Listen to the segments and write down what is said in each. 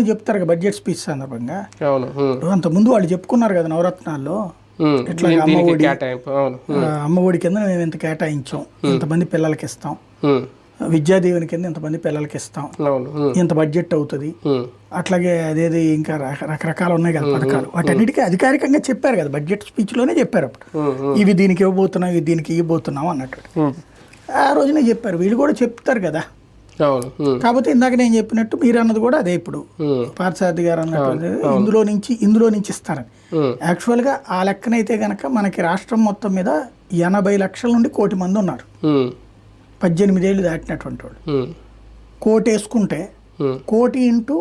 చెప్తారు budget speech సందర్భంగా. అవును. అంతకుముందు వాళ్ళు చెప్పుకున్నారు కదా నవరత్నాల్లో, ఇట్లా అమ్మ ఒడి కింద మేము ఇంత కేటాయించాం, ఇంతమంది పిల్లలకి ఇస్తాం, విద్యాదీవెన కింద ఇంతమంది పిల్లలకి ఇస్తాం, ఇంత బడ్జెట్ అవుతుంది, అట్లాగే అదేది ఇంకా రకరకాలు ఉన్నాయి కదా పథకాలు, వాటన్నిటికీ అధికారికంగా చెప్పారు కదా బడ్జెట్ స్పీచ్లోనే చెప్పారు. అప్పుడు ఇవి దీనికి ఇవ్వబోతున్నాం, ఇవి దీనికి ఇవ్వబోతున్నాం అన్నట్టు ఆ రోజునే చెప్పారు. వీళ్ళు కూడా చెప్తారు కదా. కాకపోతే ఇందాక నేను చెప్పినట్టు మీరు అన్నది కూడా అదే, ఇప్పుడు పార్థసారథి గారు అన్నట్టు ఇందులో నుంచి ఇస్తారని. యాక్చువల్గా ఆ లెక్కనైతే కనుక మనకి రాష్ట్రం మొత్తం మీద 80 లక్షల నుండి 1 కోటి మంది ఉన్నారు. 18 ఏళ్ళు దాటినటువంటి వాళ్ళు. 1 కోటి వేసుకుంటే 1 కోటి ఇంటూ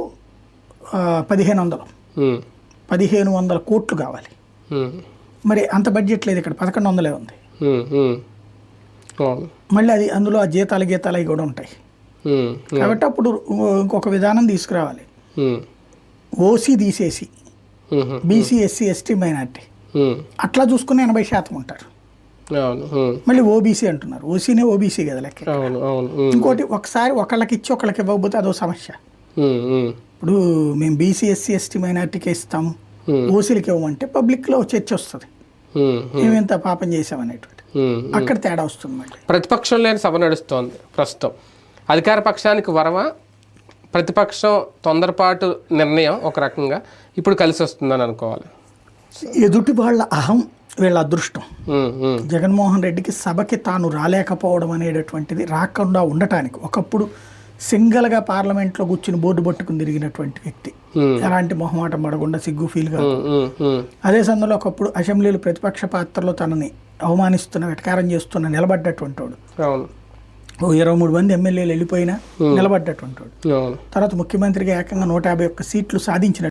1500 కోట్లు కావాలి. మరి అంత బడ్జెట్ లేదు ఇక్కడ, 1100 ఉంది. మళ్ళీ అది అందులో ఆ జీతాలు అవి కూడా ఉంటాయి. కాబట్టి అప్పుడు ఇంకొక విధానం తీసుకురావాలి. ఓసీ తీసేసి బీసీ, ఎస్సీ, ఎస్టీ, మైనార్టీ అట్లా చూసుకుని 80% ఉంటారు. మళ్ళీ ఓబీసీ అంటున్నారు. ఓసీనే ఓబీసీ కదా లెక్క. ఇంకోటి ఒకసారి ఒకళ్ళకి ఇచ్చి ఒకళ్ళకి ఇవ్వకపోతే అదో సమస్య. ఇప్పుడు మేము బీసీ, ఎస్సీ, ఎస్టీ, మైనార్టీకి ఇస్తాము, ఓసీలకి ఇవ్వమంటే పబ్లిక్లో చర్చ వస్తుంది, మేమెంత పాపం చేసామనేటువంటి. అక్కడ తేడా వస్తుంది. మళ్ళీ ప్రతిపక్షం లేని సభ నడుస్తోంది ప్రస్తుతం. అధికార పక్షానికి వరవ, ప్రతిపక్షం తొందరపాటు నిర్ణయం ఒక రకంగా ఇప్పుడు కలిసి వస్తుందని అనుకోవాలి. ఎదుటి వాళ్ళ అహం వీళ్ళ అదృష్టం. జగన్మోహన్ రెడ్డికి సభకి తాను రాలేకపోవడం అనేటటువంటిది రాకుండా ఉండటానికి, ఒకప్పుడు సింగల్గా పార్లమెంట్లో కూర్చుని బోర్డు పట్టుకుని తిరిగినటువంటి వ్యక్తి, ఎలాంటి మొహమాటం పడకుండా సిగ్గు ఫీల్ కాదు. అదే సమయంలో ఒకప్పుడు అసెంబ్లీలో ప్రతిపక్ష పాత్రలో తనని అవమానిస్తున్న, వెటకారం చేస్తున్న నిలబడ్డటువంటి వాడు. 23 మంది ఎమ్మెల్యేలు వెళ్ళిపోయినా నిలబడ్డటువంటి వాడు. తర్వాత ముఖ్యమంత్రిగా ఏకంగా 151 సీట్లు సాధించిన